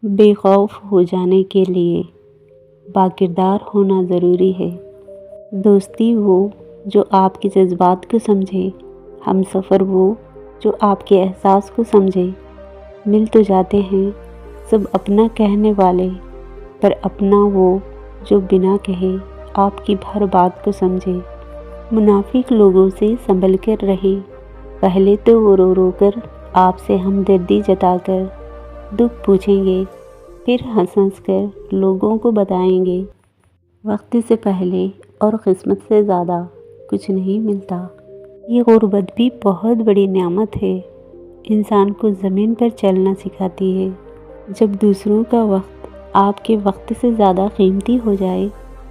بے خوف ہو جانے کے لیے باکردار ہونا ضروری ہے۔ دوستی وہ جو آپ کے جذبات کو سمجھے، ہم سفر وہ جو آپ کے احساس کو سمجھے۔ مل تو جاتے ہیں سب اپنا کہنے والے، پر اپنا وہ جو بنا کہے آپ کی ہر بات کو سمجھے۔ منافق لوگوں سے سنبھل کر رہیں، پہلے تو وہ رو رو کر آپ سے ہمدردی جتا کر دکھ پوچھیں گے، پھر ہنس ہنس کر لوگوں کو بتائیں گے۔ وقت سے پہلے اور قسمت سے زیادہ کچھ نہیں ملتا۔ یہ غربت بھی بہت بڑی نعمت ہے، انسان کو زمین پر چلنا سکھاتی ہے۔ جب دوسروں کا وقت آپ کے وقت سے زیادہ قیمتی ہو جائے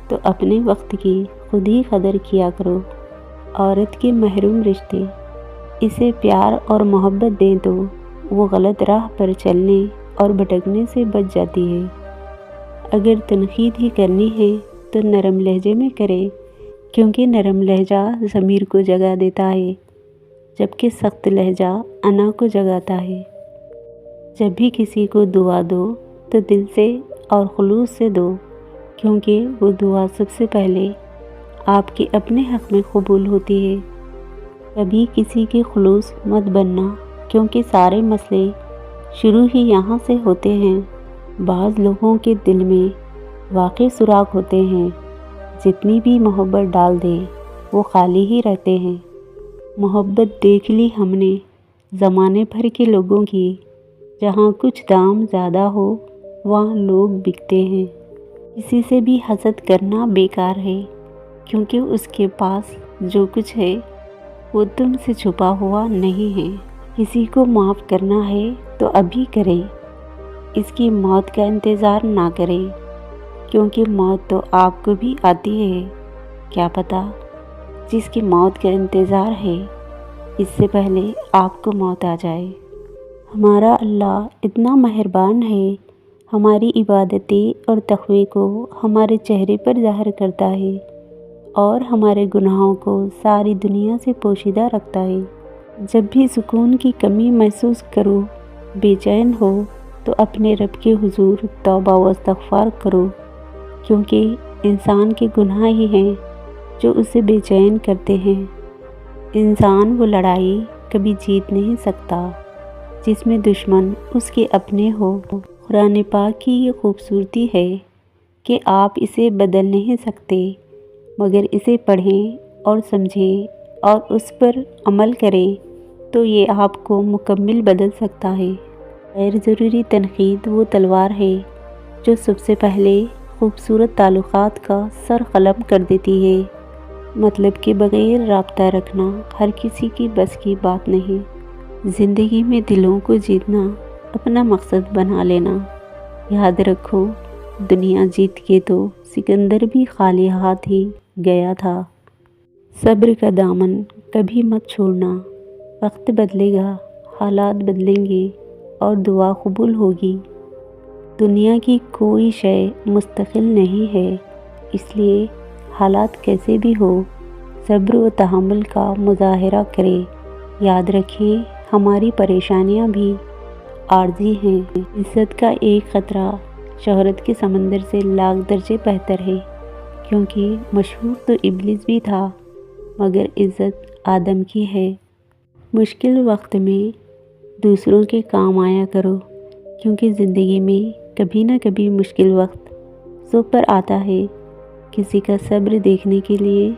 تو اپنے وقت کی خود ہی قدر کیا کرو۔ عورت کے محروم رشتے، اسے پیار اور محبت دیں تو وہ غلط راہ پر چلنے اور بھٹکنے سے بچ جاتی ہے۔ اگر تنقید ہی کرنی ہے تو نرم لہجے میں کرے، کیونکہ نرم لہجہ ضمیر کو جگا دیتا ہے، جبکہ سخت لہجہ انا کو جگاتا ہے۔ جب بھی کسی کو دعا دو تو دل سے اور خلوص سے دو، کیونکہ وہ دعا سب سے پہلے آپ کے اپنے حق میں قبول ہوتی ہے۔ کبھی کسی کے خلوص مت بننا، کیونکہ سارے مسئلے شروع ہی یہاں سے ہوتے ہیں۔ بعض لوگوں کے دل میں واقعی سوراخ ہوتے ہیں، جتنی بھی محبت ڈال دیں وہ خالی ہی رہتے ہیں۔ محبت دیکھ لی ہم نے زمانے بھر کے لوگوں کی، جہاں کچھ دام زیادہ ہو وہاں لوگ بکتے ہیں۔ کسی سے بھی حسد کرنا بیکار ہے، کیونکہ اس کے پاس جو کچھ ہے وہ تم سے چھپا ہوا نہیں ہے۔ کسی کو معاف کرنا ہے تو ابھی کریں، اس کی موت کا انتظار نہ کریں، کیونکہ موت تو آپ کو بھی آتی ہے۔ کیا پتہ جس کی موت کا انتظار ہے اس سے پہلے آپ کو موت آ جائے۔ ہمارا اللہ اتنا مہربان ہے، ہماری عبادتیں اور تقوی کو ہمارے چہرے پر ظاہر کرتا ہے اور ہمارے گناہوں کو ساری دنیا سے پوشیدہ رکھتا ہے۔ جب بھی سکون کی کمی محسوس کرو، بے چین ہو، تو اپنے رب کے حضور توبہ و استغفار کرو، کیونکہ انسان کے گناہ ہی ہیں جو اسے بے چین کرتے ہیں۔ انسان وہ لڑائی کبھی جیت نہیں سکتا جس میں دشمن اس کے اپنے ہو۔ قرآن پاک کی یہ خوبصورتی ہے کہ آپ اسے بدل نہیں سکتے، مگر اسے پڑھیں اور سمجھیں اور اس پر عمل کریں تو یہ آپ کو مکمل بدل سکتا ہے۔ غیر ضروری تنقید وہ تلوار ہے جو سب سے پہلے خوبصورت تعلقات کا سر قلم کر دیتی ہے۔ مطلب کے بغیر رابطہ رکھنا ہر کسی کی بس کی بات نہیں۔ زندگی میں دلوں کو جیتنا اپنا مقصد بنا لینا۔ یاد رکھو، دنیا جیت کے تو سکندر بھی خالی ہاتھ ہی گیا تھا۔ صبر کا دامن کبھی مت چھوڑنا، وقت بدلے گا، حالات بدلیں گے اور دعا قبول ہوگی۔ دنیا کی کوئی شے مستقل نہیں ہے، اس لیے حالات کیسے بھی ہو صبر و تحمل کا مظاہرہ کرے۔ یاد رکھیں ہماری پریشانیاں بھی عارضی ہیں۔ عزت کا ایک قطرہ شہرت کے سمندر سے لاکھ درجے بہتر ہے، کیونکہ مشہور تو ابلیس بھی تھا مگر عزت آدم کی ہے۔ مشکل وقت میں دوسروں کے کام آیا کرو، کیونکہ زندگی میں کبھی نہ کبھی مشکل وقت سب پر آتا ہے۔ کسی کا صبر دیکھنے کے لیے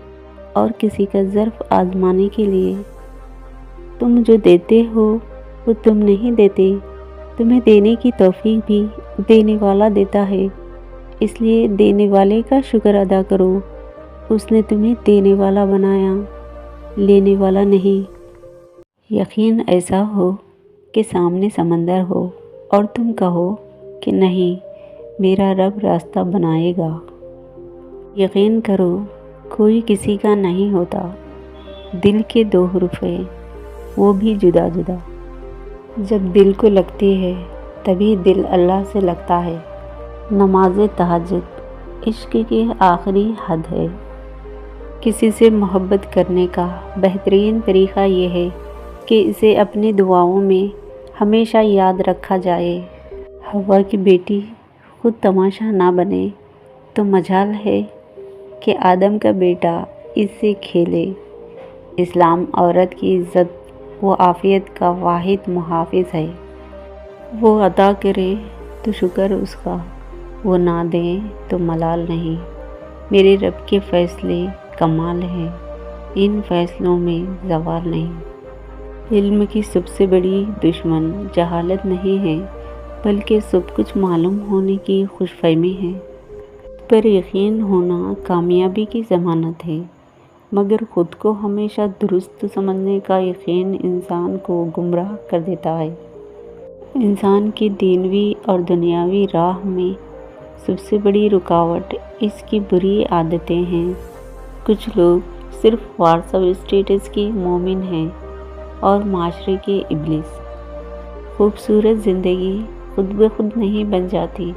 اور کسی کا ظرف آزمانے کے لیے۔ تم جو دیتے ہو وہ تم نہیں دیتے، تمہیں دینے کی توفیق بھی دینے والا دیتا ہے، اس لیے دینے والے کا شکر ادا کرو۔ اس نے تمہیں دینے والا بنایا، لینے والا نہیں۔ یقین ایسا ہو کہ سامنے سمندر ہو اور تم کہو کہ نہیں، میرا رب راستہ بنائے گا۔ یقین کرو کوئی کسی کا نہیں ہوتا، دل کے دو حرف ہیں وہ بھی جدا جدا۔ جب دل کو لگتی ہے تبھی دل اللہ سے لگتا ہے۔ نماز تہجد عشق کی آخری حد ہے۔ کسی سے محبت کرنے کا بہترین طریقہ یہ ہے کہ اسے اپنی دعاؤں میں ہمیشہ یاد رکھا جائے۔ ہوا کی بیٹی خود تماشا نہ بنے تو مجال ہے کہ آدم کا بیٹا اس سے کھیلے۔ اسلام عورت کی عزت و عافیت کا واحد محافظ ہے۔ وہ عطا کرے تو شکر اس کا، وہ نہ دے تو ملال نہیں۔ میرے رب کے فیصلے کمال ہیں، ان فیصلوں میں زوال نہیں۔ علم کی سب سے بڑی دشمن جہالت نہیں ہے، بلکہ سب کچھ معلوم ہونے کی خوش فہمی ہے۔ پر یقین ہونا کامیابی کی ضمانت ہے، مگر خود کو ہمیشہ درست سمجھنے کا یقین انسان کو گمراہ کر دیتا ہے۔ انسان کی دینوی اور دنیاوی راہ میں سب سے بڑی رکاوٹ اس کی بری عادتیں ہیں۔ کچھ لوگ صرف واٹس ایپ اسٹیٹس کی مومن ہیں اور معاشرے کے ابلیس۔ خوبصورت زندگی خود بخود نہیں بن جاتی،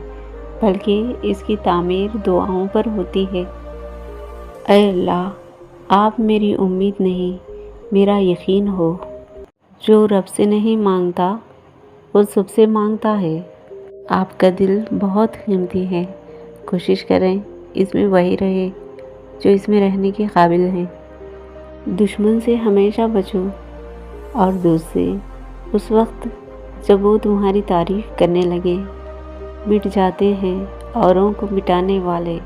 بلکہ اس کی تعمیر دعاؤں پر ہوتی ہے۔ اے اللہ، آپ میری امید نہیں، میرا یقین ہو۔ جو رب سے نہیں مانگتا وہ سب سے مانگتا ہے۔ آپ کا دل بہت قیمتی ہے، کوشش کریں اس میں وہی رہے جو اس میں رہنے کے قابل ہے۔ دشمن سے ہمیشہ بچو اور دوست سے اس وقت جب وہ تمہاری تعریف کرنے لگے۔ مٹ جاتے ہیں اوروں کو مٹانے والے،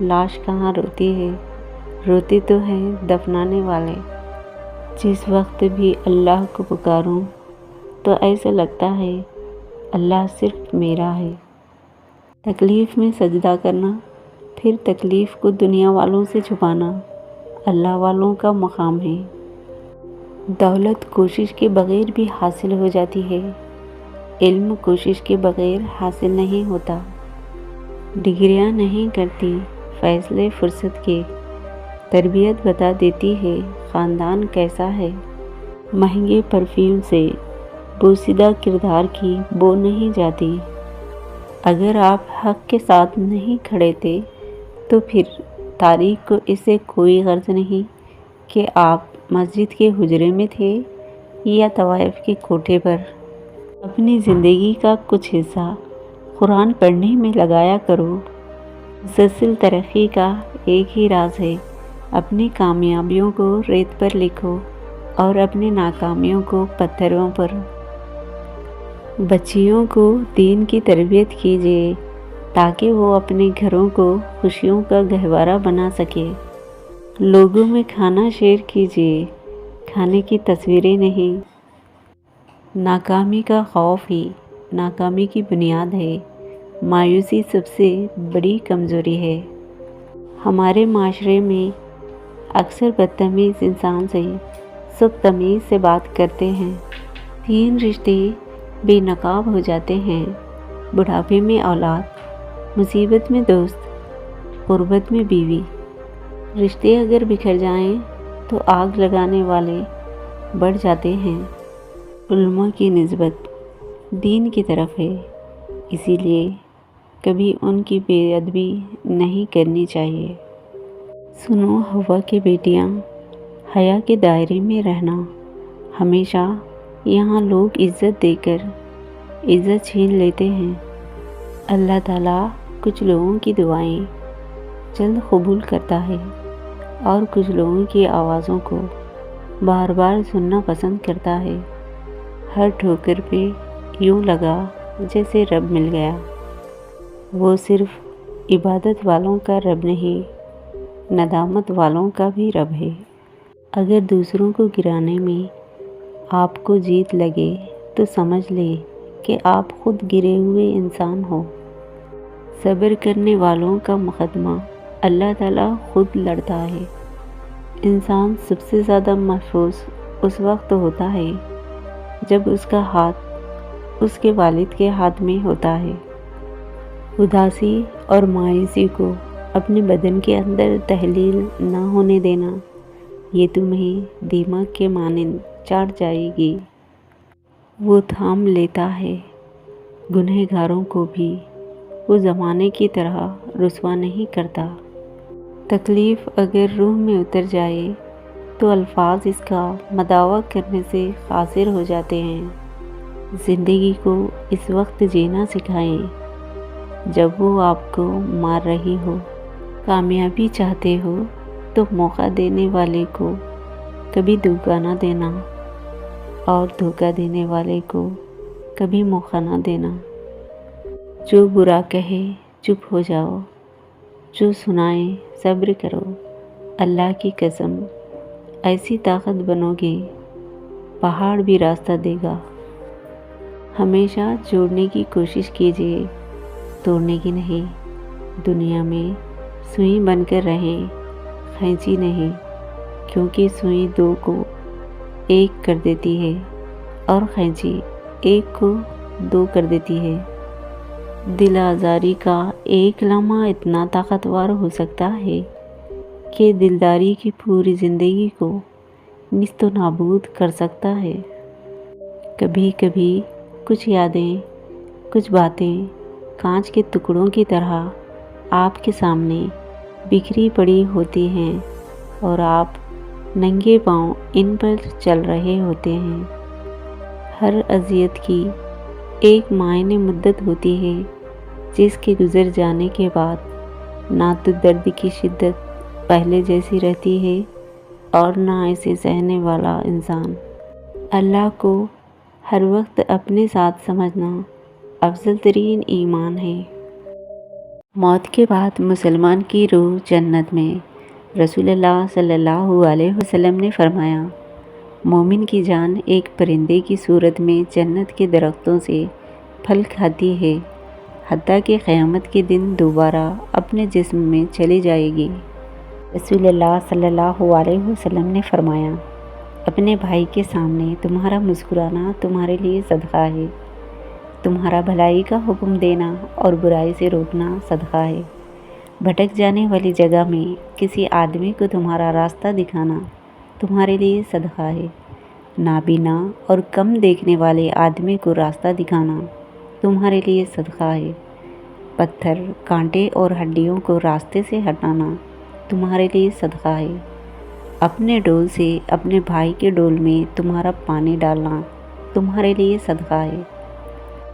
لاش کہاں روتی ہے، روتی تو ہے دفنانے والے۔ جس وقت بھی اللہ کو پکاروں تو ایسا لگتا ہے اللہ صرف میرا ہے۔ تکلیف میں سجدہ کرنا، پھر تکلیف کو دنیا والوں سے چھپانا اللہ والوں کا مقام ہے۔ دولت کوشش کے بغیر بھی حاصل ہو جاتی ہے، علم کوشش کے بغیر حاصل نہیں ہوتا۔ ڈگریاں نہیں کرتی فیصلے فرصت کے، تربیت بتا دیتی ہے خاندان کیسا ہے۔ مہنگے پرفیوم سے بوسیدہ کردار کی بو نہیں جاتی۔ اگر آپ حق کے ساتھ نہیں کھڑے تھے تو پھر تاریخ کو اس سے کوئی غرض نہیں کہ آپ مسجد کے حجرے میں تھے یا طوائف کے کوٹھے پر۔ اپنی زندگی کا کچھ حصہ قرآن پڑھنے میں لگایا کرو۔ مسلسل ترقی کا ایک ہی راز ہے، اپنی کامیابیوں کو ریت پر لکھو اور اپنی ناکامیوں کو پتھروں پر۔ بچیوں کو دین کی تربیت کیجیے تاکہ وہ اپنے گھروں کو خوشیوں کا گہوارہ بنا سکے۔ لوگوں میں کھانا شیئر کیجیے، کھانے کی تصویریں نہیں۔ ناکامی کا خوف ہی ناکامی کی بنیاد ہے۔ مایوسی سب سے بڑی کمزوری ہے۔ ہمارے معاشرے میں اکثر بدتمیز انسان سے سب تمیز سے بات کرتے ہیں۔ 3 رشتے بے نقاب ہو جاتے ہیں، بڑھاپے میں اولاد، مصیبت میں دوست، غربت میں بیوی۔ رشتے اگر بکھر جائیں تو آگ لگانے والے بڑھ جاتے ہیں۔ علماء کی نسبت دین کی طرف ہے، اسی لیے کبھی ان کی بے ادبی نہیں کرنی چاہیے۔ سنو ہوا کی بیٹیاں، حیا کے دائرے میں رہنا۔ ہمیشہ یہاں لوگ عزت دے کر عزت چھین لیتے ہیں۔ اللہ تعالیٰ کچھ لوگوں کی دعائیں جلد قبول کرتا ہے اور کچھ لوگوں کی آوازوں کو بار بار سننا پسند کرتا ہے۔ ہر ٹھوکر پہ یوں لگا جیسے رب مل گیا۔ وہ صرف عبادت والوں کا رب نہیں، ندامت والوں کا بھی رب ہے۔ اگر دوسروں کو گرانے میں آپ کو جیت لگے تو سمجھ لے کہ آپ خود گرے ہوئے انسان ہو۔ صبر کرنے والوں کا مقدمہ اللہ تعالیٰ خود لڑتا ہے۔ انسان سب سے زیادہ محفوظ اس وقت ہوتا ہے جب اس کا ہاتھ اس کے والد کے ہاتھ میں ہوتا ہے۔ اداسی اور مایوسی کو اپنے بدن کے اندر تحلیل نہ ہونے دینا، یہ تمہیں دیمک کے مانند چاٹ جائے گی۔ وہ تھام لیتا ہے گنہگاروں کو بھی، وہ زمانے کی طرح رسوا نہیں کرتا۔ تکلیف اگر روح میں اتر جائے تو الفاظ اس کا مداوع کرنے سے قاصر ہو جاتے ہیں۔ زندگی کو اس وقت جینا سکھائیں جب وہ آپ کو مار رہی ہو۔ کامیابی چاہتے ہو تو موقع دینے والے کو کبھی دھوکہ نہ دینا، اور دھوکہ دینے والے کو کبھی موقع نہ دینا۔ جو برا کہے چپ ہو جاؤ، جو سنائے صبر کرو۔ اللہ کی قسم، ایسی طاقت بنو گے پہاڑ بھی راستہ دے گا۔ ہمیشہ جوڑنے کی کوشش کیجیے، توڑنے کی نہیں۔ دنیا میں سوئی بن کر رہیں، کھینچی نہیں، کیونکہ سوئی دو کو ایک کر دیتی ہے اور کھینچی ایک کو دو کر دیتی ہے۔ دل آزاری کا ایک لمحہ اتنا طاقتور ہو سکتا ہے کہ دلداری کی پوری زندگی کو نیست و نابود کر سکتا ہے۔ کبھی کبھی کچھ یادیں، کچھ باتیں کانچ کے ٹکڑوں کی طرح آپ کے سامنے بکھری پڑی ہوتی ہیں، اور آپ ننگے پاؤں ان پر چل رہے ہوتے ہیں۔ ہر اذیت کی ایک معینہ مدت ہوتی ہے، جس کے گزر جانے کے بعد نہ تو درد کی شدت پہلے جیسی رہتی ہے اور نہ اسے سہنے والا انسان۔ اللہ کو ہر وقت اپنے ساتھ سمجھنا افضل ترین ایمان ہے۔ موت کے بعد مسلمان کی روح جنت میں۔ رسول اللہ صلی اللہ علیہ وسلم نے فرمایا، مومن کی جان ایک پرندے کی صورت میں جنت کے درختوں سے پھل کھاتی ہے، حتیٰ کہ قیامت کے دن دوبارہ اپنے جسم میں چلی جائے گی۔ رسول اللہ صلی اللہ علیہ وسلم نے فرمایا، اپنے بھائی کے سامنے تمہارا مسکرانا تمہارے لیے صدقہ ہے، تمہارا بھلائی کا حکم دینا اور برائی سے روکنا صدقہ ہے، بھٹک جانے والی جگہ میں کسی آدمی کو تمہارا راستہ دکھانا تمہارے لیے صدقہ ہے، نابینا اور کم دیکھنے والے آدمی کو راستہ دکھانا تمہارے لیے صدقہ ہے، پتھر، کانٹے اور ہڈیوں کو راستے سے ہٹانا تمہارے لیے صدقہ ہے، اپنے ڈول سے اپنے بھائی کے ڈول میں تمہارا پانی ڈالنا تمہارے لیے صدقہ ہے۔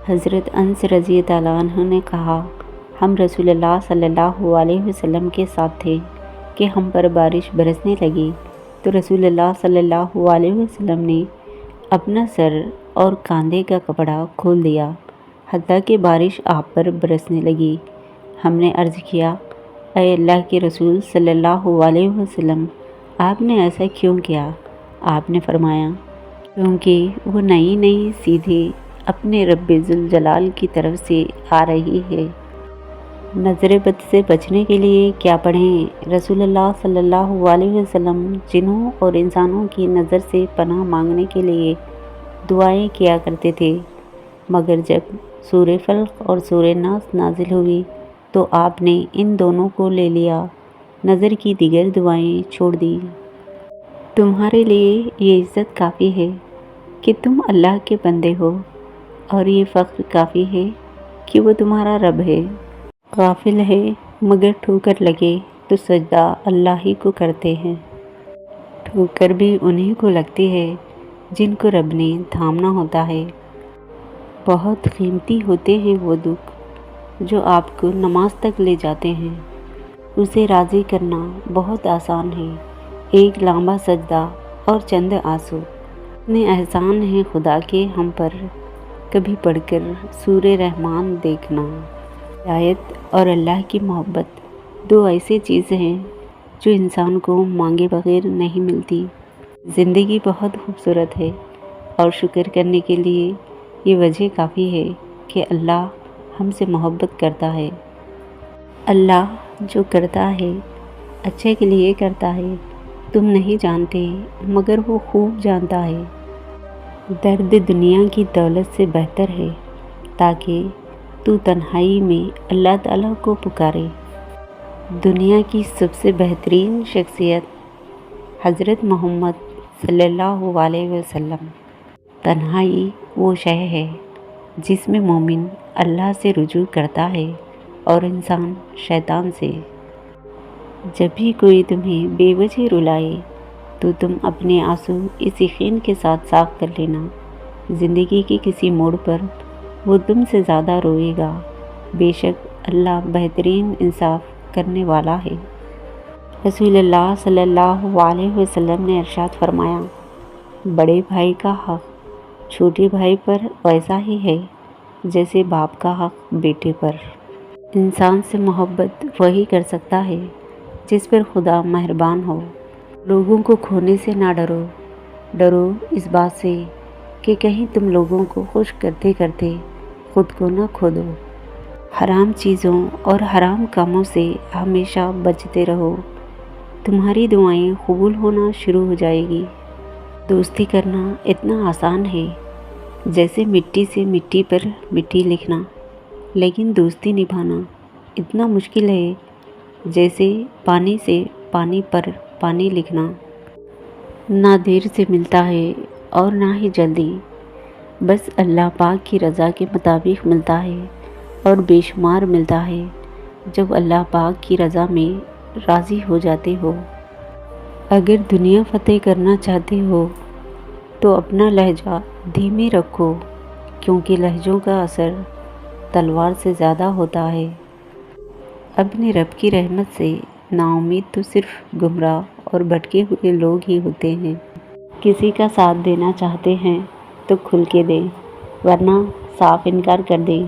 حضرت انس رضی اللہ عنہ نے کہا، ہم رسول اللہ صلی اللہ علیہ وسلم کے ساتھ تھے کہ ہم پر بارش برسنے لگی، تو رسول اللہ صلی اللہ علیہ وسلم نے اپنا سر اور کاندھے کا کپڑا کھول دیا، حتیٰ کہ بارش آپ پر برسنے لگی۔ ہم نے عرض کیا، اے اللہ کے رسول صلی اللہ علیہ وسلم، آپ نے ایسا کیوں کیا؟ آپ نے فرمایا، کیونکہ وہ نئی نئی سیدھے اپنے رب ذوالجلال کی طرف سے آ رہی ہے۔ نظر بد سے بچنے کے لیے کیا پڑھیں؟ رسول اللہ صلی اللہ علیہ وسلم جنوں اور انسانوں کی نظر سے پناہ مانگنے کے لیے دعائیں کیا کرتے تھے، مگر جب سورہ فلق اور سورہ ناس نازل ہوئی تو آپ نے ان دونوں کو لے لیا، نظر کی دیگر دعائیں چھوڑ دی۔ تمہارے لیے یہ عزت کافی ہے کہ تم اللہ کے بندے ہو، اور یہ فخر کافی ہے کہ وہ تمہارا رب ہے۔ غافل ہے مگر ٹھوکر لگے تو سجدہ اللہ ہی کو کرتے ہیں۔ ٹھوکر بھی انہی کو لگتی ہے جن کو رب نے تھامنا ہوتا ہے۔ بہت قیمتی ہوتے ہیں وہ دکھ جو آپ کو نماز تک لے جاتے ہیں۔ اسے راضی کرنا بہت آسان ہے، ایک لمبا سجدہ اور چند آنسو۔ اتنے احسان ہیں خدا کے ہم پر، کبھی پڑھ کر سورہ رحمان دیکھنا۔ ہدایت اور اللہ کی محبت دو ایسی چیزیں ہیں جو انسان کو مانگے بغیر نہیں ملتی۔ زندگی بہت خوبصورت ہے، اور شکر کرنے کے لیے یہ وجہ کافی ہے کہ اللہ ہم سے محبت کرتا ہے۔ اللہ جو کرتا ہے اچھے کے لیے کرتا ہے، تم نہیں جانتے مگر وہ خوب جانتا ہے۔ درد دنیا کی دولت سے بہتر ہے تاکہ تو تنہائی میں اللہ تعالیٰ کو پکارے۔ دنیا کی سب سے بہترین شخصیت حضرت محمد صلی اللہ علیہ وسلم۔ تنہائی وہ شے ہے جس میں مومن اللہ سے رجوع کرتا ہے اور انسان شیطان سے۔ جب بھی کوئی تمہیں بے وجہ رلائے تو تم اپنے آنسو اس یقین کے ساتھ صاف کر لینا زندگی کے کسی موڑ پر وہ تم سے زیادہ روئے گا۔ بے شک اللہ بہترین انصاف کرنے والا ہے۔ رسول اللہ صلی اللہ علیہ وسلم نے ارشاد فرمایا، بڑے بھائی کا حق چھوٹے بھائی پر ویسا ہی ہے جیسے باپ کا حق بیٹے پر۔ انسان سے محبت وہی کر سکتا ہے جس پر خدا مہربان ہو۔ لوگوں کو کھونے سے نہ ڈرو، ڈرو اس بات سے کہ کہیں تم لوگوں کو خوش کرتے کرتے خود کو نہ کھو دو۔ حرام چیزوں اور حرام کاموں سے ہمیشہ بچتے رہو، تمہاری دعائیں قبول ہونا شروع ہو جائے گی۔ دوستی کرنا اتنا آسان ہے جیسے مٹی سے مٹی پر مٹی لکھنا، لیکن دوستی نبھانا اتنا مشکل ہے جیسے پانی سے پانی پر پانی لکھنا۔ نہ دیر سے ملتا ہے اور نہ ہی جلدی، بس اللہ پاک کی رضا کے مطابق ملتا ہے اور بے شمار ملتا ہے جب اللہ پاک کی رضا میں راضی ہو جاتے ہو۔ اگر دنیا فتح کرنا چاہتے ہو تو اپنا لہجہ دھیمی رکھو، کیونکہ لہجوں کا اثر تلوار سے زیادہ ہوتا ہے۔ اپنے رب کی رحمت سے نا امید تو صرف گمراہ اور بھٹکے ہوئے لوگ ہی ہوتے ہیں۔ کسی کا ساتھ دینا چاہتے ہیں تو کھل کے دیں، ورنہ صاف انکار کر دیں۔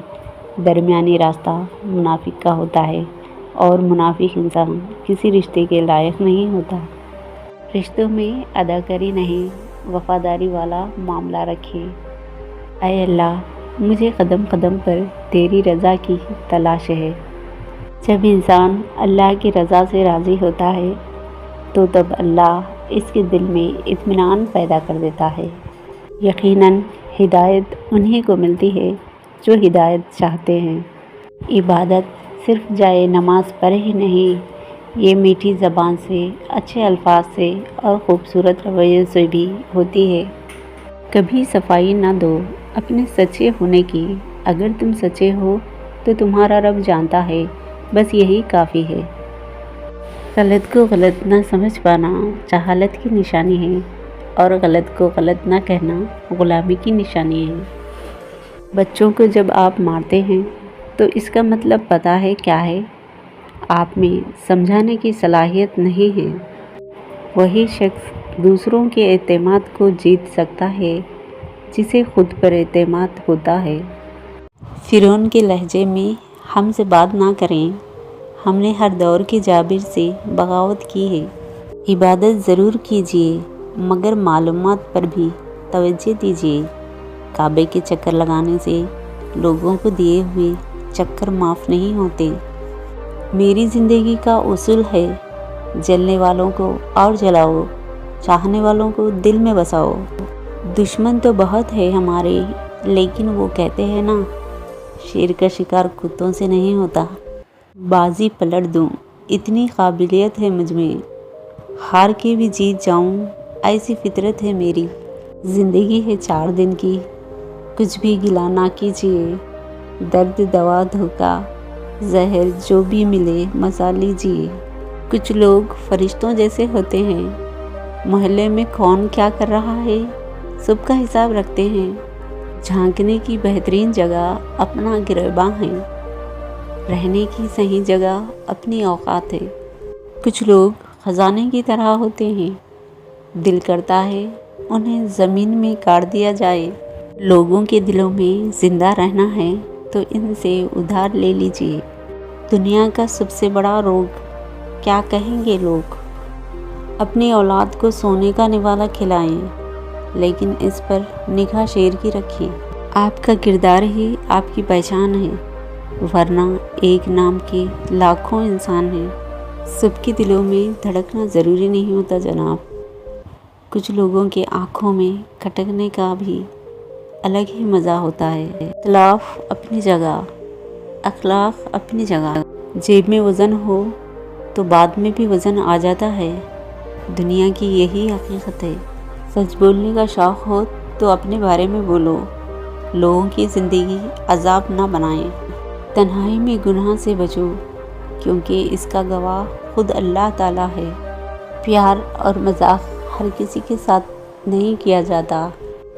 درمیانی راستہ منافق کا ہوتا ہے اور منافق انسان کسی رشتے کے لائق نہیں ہوتا۔ رشتوں میں اداکاری نہیں، وفاداری والا معاملہ رکھیں۔ اے اللہ، مجھے قدم قدم پر تیری رضا کی تلاش ہے۔ جب انسان اللہ کی رضا سے راضی ہوتا ہے تو تب اللہ اس کے دل میں اطمینان پیدا کر دیتا ہے۔ یقیناً ہدایت انہی کو ملتی ہے جو ہدایت چاہتے ہیں۔ عبادت صرف جائے نماز پر ہی نہیں، یہ میٹھی زبان سے، اچھے الفاظ سے اور خوبصورت رویے سے بھی ہوتی ہے۔ کبھی صفائی نہ دو اپنے سچے ہونے کی، اگر تم سچے ہو تو تمہارا رب جانتا ہے، بس یہی کافی ہے۔ غلط کو غلط نہ سمجھ پانا جہالت کی نشانی ہے، اور غلط کو غلط نہ کہنا غلامی کی نشانی ہے۔ بچوں کو جب آپ مارتے ہیں تو اس کا مطلب پتہ ہے کیا ہے؟ آپ میں سمجھانے کی صلاحیت نہیں ہے۔ وہی شخص دوسروں کے اعتماد کو جیت سکتا ہے جسے خود پر اعتماد ہوتا ہے۔ فرعون کے لہجے میں ہم سے بات نہ کریں، ہم نے ہر دور کے جابر سے بغاوت کی ہے۔ عبادت ضرور کیجیے مگر معلومات پر بھی توجہ دیجیے۔ کعبے کے چکر لگانے سے لوگوں کو دیے ہوئے چکر معاف نہیں ہوتے۔ میری زندگی کا اصول ہے، جلنے والوں کو اور جلاؤ، چاہنے والوں کو دل میں بساؤ۔ دشمن تو بہت ہے ہمارے، لیکن وہ کہتے ہیں نا، شیر کا شکار کتوں سے نہیں ہوتا۔ بازی پلٹ دوں اتنی قابلیت ہے مجھ میں، ہار کے بھی جیت جاؤں ایسی فطرت ہے میری۔ زندگی ہے 4 دن کی، کچھ بھی گلہ نہ کیجیے۔ درد دوا دھوکہ زہر جو بھی ملے مزہ لیجیے۔ کچھ لوگ فرشتوں جیسے ہوتے ہیں، محلے میں کون کیا کر رہا ہے سب کا حساب رکھتے ہیں۔ جھانکنے کی بہترین جگہ اپنا گریباں ہے، رہنے کی صحیح جگہ اپنی اوقات ہے۔ کچھ لوگ خزانے کی طرح ہوتے ہیں، دل کرتا ہے انہیں زمین میں کاٹ دیا جائے۔ لوگوں کے دلوں میں زندہ رہنا ہے تو ان سے ادھار لے لیجیے۔ دنیا کا سب سے بڑا روگ کیا کہیں گے لوگ؟ اپنی اولاد کو سونے کا نوالا کھلائیں، لیکن اس پر نگاہ شیر کی رکھیں۔ آپ کا کردار ہی آپ کی پہچان ہے، ورنہ ایک نام کے لاکھوں انسان ہیں۔ سب کے دلوں میں دھڑکنا ضروری نہیں ہوتا جناب۔ کچھ لوگوں کے آنکھوں میں کھٹکنے کا بھی الگ ہی مزہ ہوتا ہے۔ اختلاف اپنی جگہ، اخلاق اپنی جگہ۔ جیب میں وزن ہو تو بعد میں بھی وزن آ جاتا ہے، دنیا کی یہی حقیقت ہے۔ سچ بولنے کا شوق ہو تو اپنے بارے میں بولو، لوگوں کی زندگی عذاب نہ بنائیں۔ تنہائی میں گناہ سے بچو، کیونکہ اس کا گواہ خود اللہ تعالیٰ ہے۔ پیار اور مذاق ہر کسی کے ساتھ نہیں کیا جاتا۔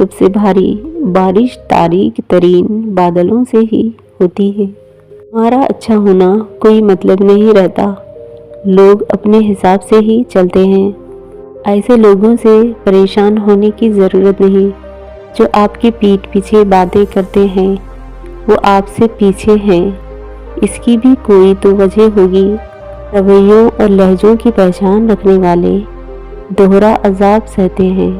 سب سے بھاری بارش تاریک ترین بادلوں سے ہی ہوتی ہے۔ ہمارا اچھا ہونا کوئی مطلب نہیں رہتا، لوگ اپنے حساب سے ہی چلتے ہیں۔ ایسے لوگوں سے پریشان ہونے کی ضرورت نہیں جو آپ کی پیٹھ پیچھے باتیں کرتے ہیں، وہ آپ سے پیچھے ہیں، اس کی بھی کوئی تو وجہ ہوگی۔ رویوں اور لہجوں کی پہچان رکھنے والے دوہرا عذاب سہتے ہیں،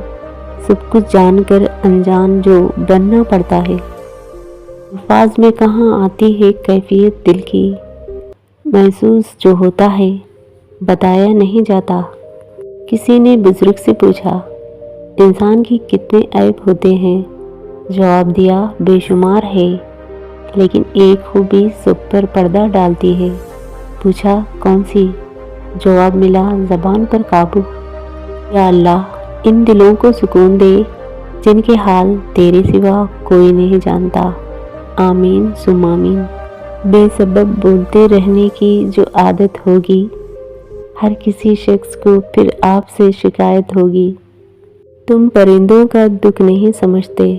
سب کچھ جان کر انجان جو بننا پڑتا ہے۔ الفاظ میں کہاں آتی ہے کیفیت دل کی، محسوس جو ہوتا ہے بتایا نہیں جاتا۔ کسی نے بزرگ سے پوچھا، انسان کی کتنے عیب ہوتے ہیں؟ جواب دیا، بے شمار ہے، لیکن ایک خوبی سب پر پردہ ڈالتی ہے۔ پوچھا، کون سی؟ جواب ملا، زبان پر قابو۔ یا اللہ ان دلوں کو سکون دے جن کے حال تیرے سوا کوئی نہیں جانتا۔ آمین ثم آمین۔ بے سبب بولتے رہنے کی جو عادت ہوگی، ہر کسی شخص کو پھر آپ سے شکایت ہوگی۔ تم پرندوں کا دکھ نہیں سمجھتے،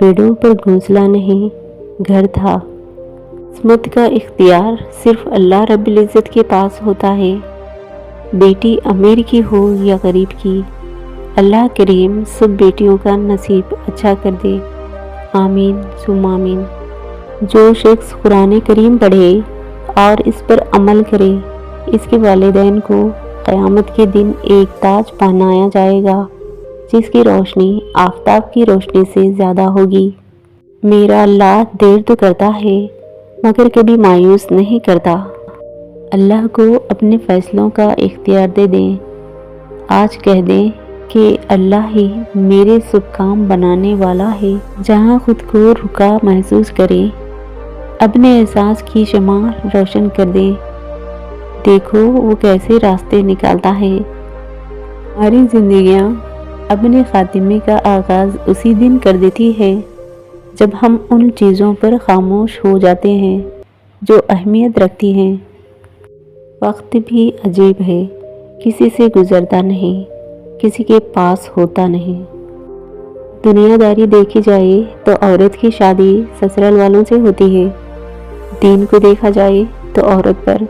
پیڑوں پر گھونسلہ نہیں گھر تھا۔ عصمت کا اختیار صرف اللہ رب العزت کے پاس ہوتا ہے، بیٹی امیر کی ہو یا غریب کی، اللہ کریم سب بیٹیوں کا نصیب اچھا کر دے۔ آمین ثم آمین۔ جو شخص قرآن کریم پڑھے اور اس پر عمل کرے، اس کے والدین کو قیامت کے دن ایک تاج پہنایا جائے گا جس کی روشنی آفتاب کی روشنی سے زیادہ ہوگی۔ میرا اللہ دیر تو کرتا ہے مگر کبھی مایوس نہیں کرتا۔ اللہ کو اپنے فیصلوں کا اختیار دے دیں، آج کہہ دیں کہ اللہ ہی میرے سب کام بنانے والا ہے۔ جہاں خود کو رکا محسوس کریں، اپنے احساس کی شمع روشن کر دیں، دیکھو وہ کیسے راستے نکالتا ہے۔ ہماری زندگیاں اپنے خاتمے کا آغاز اسی دن کر دیتی ہے جب ہم ان چیزوں پر خاموش ہو جاتے ہیں جو اہمیت رکھتی ہیں۔ وقت بھی عجیب ہے، کسی سے گزرتا نہیں، کسی کے پاس ہوتا نہیں۔ دنیا داری دیکھی جائے تو عورت کی شادی سسرال والوں سے ہوتی ہے، دین کو دیکھا جائے تو عورت پر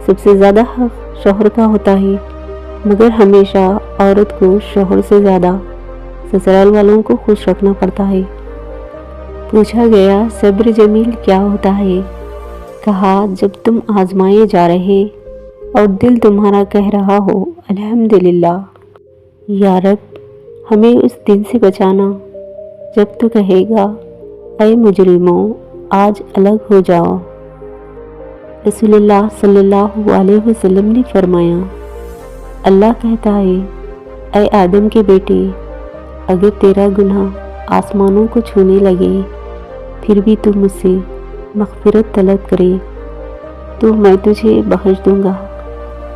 سب سے زیادہ حق شوہر کا ہوتا ہے، مگر ہمیشہ عورت کو شوہر سے زیادہ سسرال والوں کو خوش رکھنا پڑتا ہے۔ پوچھا گیا، صبر جمیل کیا ہوتا ہے؟ کہا، جب تم آزمائے جا رہے اور دل تمہارا کہہ رہا ہو الحمدللہ، یا رب ہمیں اس دن سے بچانا جب تو کہے گا اے مجرموں آج الگ ہو جاؤ۔ رسول اللہ صلی اللہ علیہ وسلم نے فرمایا، اللہ کہتا ہے، اے آدم کے بیٹے، اگر تیرا گناہ آسمانوں کو چھونے لگے پھر بھی تو مجھ سے مغفرت طلب کرے تو میں تجھے بخش دوں گا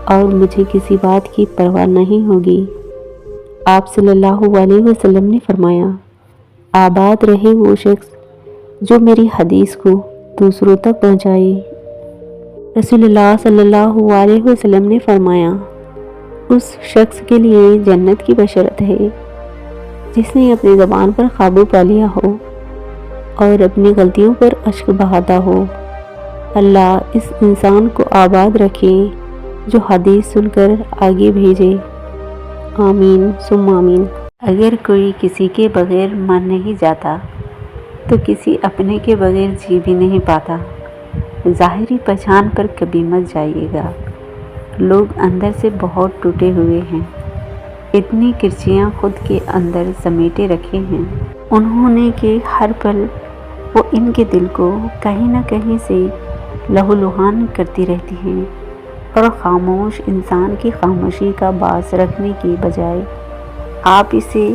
اور مجھے کسی بات کی پرواہ نہیں ہوگی۔ آپ صلی اللہ علیہ وسلم نے فرمایا، آباد رہے وہ شخص جو میری حدیث کو دوسروں تک پہنچائے۔ رسول اللہ صلی اللہ علیہ وسلم نے فرمایا، اس شخص کے لیے جنت کی بشارت ہے جس نے اپنی زبان پر قابو پا لیا ہو اور اپنی غلطیوں پر اشک بہاتا ہو۔ اللہ اس انسان کو آباد رکھے جو حدیث سن کر آگے بھیجے۔ آمین ثم آمین۔ اگر کوئی کسی کے بغیر مر نہیں جاتا تو کسی اپنے کے بغیر جی بھی نہیں پاتا۔ ظاہری پہچان پر کبھی مت جائیے گا، لوگ اندر سے بہت ٹوٹے ہوئے ہیں، اتنی کرچیاں خود کے اندر سمیٹے رکھے ہیں انہوں نے کہ ہر پل وہ ان کے دل کو کہیں نہ کہیں سے لہو لہان کرتی رہتی ہیں، اور خاموش انسان کی خاموشی کا باعث رکھنے کی بجائے آپ اسے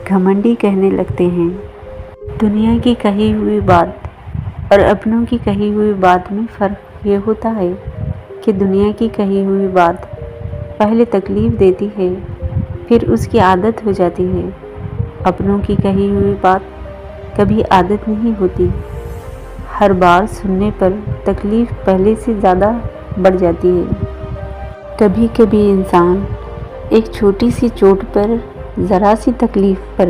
گھمنڈی کہنے لگتے ہیں۔ دنیا کی کہی ہوئی بات اور اپنوں کی کہی ہوئی بات میں فرق یہ ہوتا ہے کہ دنیا کی کہی ہوئی بات پہلے تکلیف دیتی ہے، پھر اس کی عادت ہو جاتی ہے۔ اپنوں کی کہی ہوئی بات کبھی عادت نہیں ہوتی، ہر بار سننے پر تکلیف پہلے سے زیادہ بڑھ جاتی ہے۔ کبھی کبھی انسان ایک چھوٹی سی چوٹ پر، ذرا سی تکلیف پر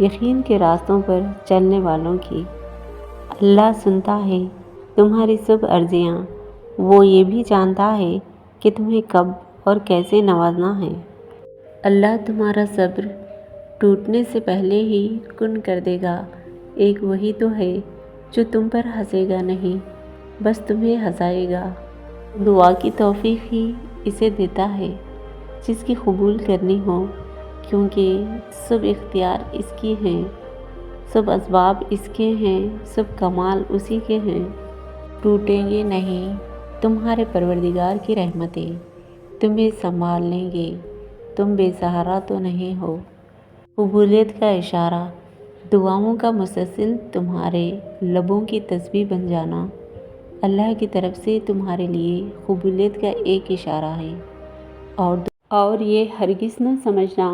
یقین کے راستوں پر چلنے والوں کی۔ اللہ سنتا ہے تمہاری سب عرضیاں، وہ یہ بھی جانتا ہے کہ تمہیں کب اور کیسے نوازنا ہے۔ اللہ تمہارا صبر ٹوٹنے سے پہلے ہی کن کر دے گا۔ ایک وہی تو ہے جو تم پر ہنسے گا نہیں، بس تمہیں ہنسائے گا۔ دعا کی توفیق ہی اسے دیتا ہے جس کی قبول کرنی ہو، کیونکہ سب اختیار اس کی ہیں، سب اسباب اس کے ہیں، سب کمال اسی کے ہیں۔ ٹوٹیں گے نہیں تمہارے پروردگار کی رحمتیں، تمہیں سنبھال لیں گے، تم بے سہارا تو نہیں ہو۔ قبولیت کا اشارہ، دعاؤں کا مسلسل تمہارے لبوں کی تسبیح بن جانا اللہ کی طرف سے تمہارے لیے قبولیت کا ایک اشارہ ہے۔ اور یہ ہرگز نہ سمجھنا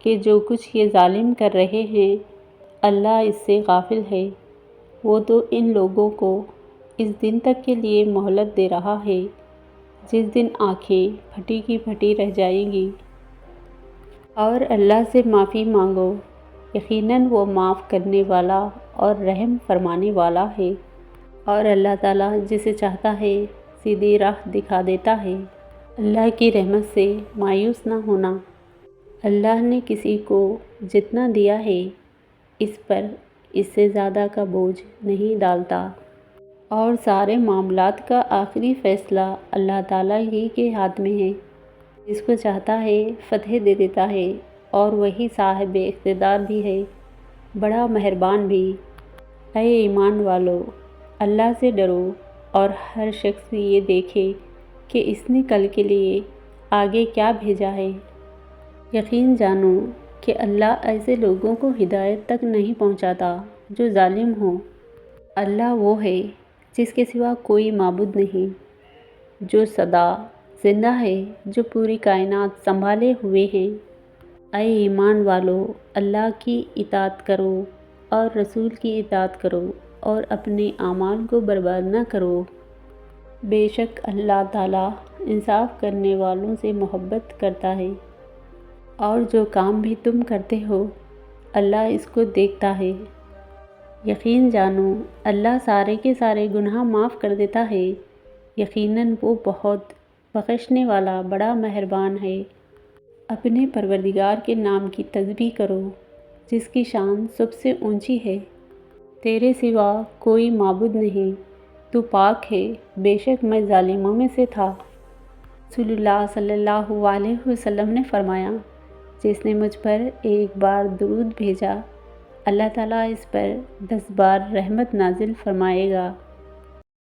کہ جو کچھ یہ ظالم کر رہے ہیں اللہ اس سے غافل ہے۔ وہ تو ان لوگوں کو اس دن تک کے لیے مہلت دے رہا ہے جس دن آنکھیں پھٹی کی پھٹی رہ جائیں گی۔ اور اللہ سے معافی مانگو، یقیناً وہ معاف کرنے والا اور رحم فرمانے والا ہے۔ اور اللہ تعالیٰ جسے چاہتا ہے سیدھی راہ دکھا دیتا ہے۔ اللہ کی رحمت سے مایوس نہ ہونا۔ اللہ نے کسی کو جتنا دیا ہے اس پر اس سے زیادہ کا بوجھ نہیں ڈالتا، اور سارے معاملات کا آخری فیصلہ اللہ تعالیٰ ہی کے ہاتھ میں ہے۔ جس کو چاہتا ہے فتح دے دیتا ہے، اور وہی صاحب اقتدار بھی ہے، بڑا مہربان بھی۔ اے ایمان والو، اللہ سے ڈرو اور ہر شخص یہ دیکھے کہ اس نے کل کے لیے آگے کیا بھیجا ہے۔ یقین جانو کہ اللہ ایسے لوگوں کو ہدایت تک نہیں پہنچاتا جو ظالم ہوں۔ اللہ وہ ہے جس کے سوا کوئی معبود نہیں، جو سدا زندہ ہے، جو پوری کائنات سنبھالے ہوئے ہیں۔ اے ایمان والو، اللہ کی اطاعت کرو اور رسول کی اطاعت کرو اور اپنے اعمال کو برباد نہ کرو۔ بے شک اللہ تعالیٰ انصاف کرنے والوں سے محبت کرتا ہے، اور جو کام بھی تم کرتے ہو اللہ اس کو دیکھتا ہے۔ یقین جانو اللہ سارے کے سارے گناہ معاف کر دیتا ہے، یقیناً وہ بہت بخشنے والا بڑا مہربان ہے۔ اپنے پروردگار کے نام کی تسبیح کرو جس کی شان سب سے اونچی ہے۔ تیرے سوا کوئی معبود نہیں، تو پاک ہے، بے شک میں ظالموں میں سے تھا۔ رسول اللہ صلی اللہ علیہ وسلم نے فرمایا، جس نے مجھ پر ایک بار درود بھیجا اللہ تعالیٰ اس پر 10 بار رحمت نازل فرمائے گا۔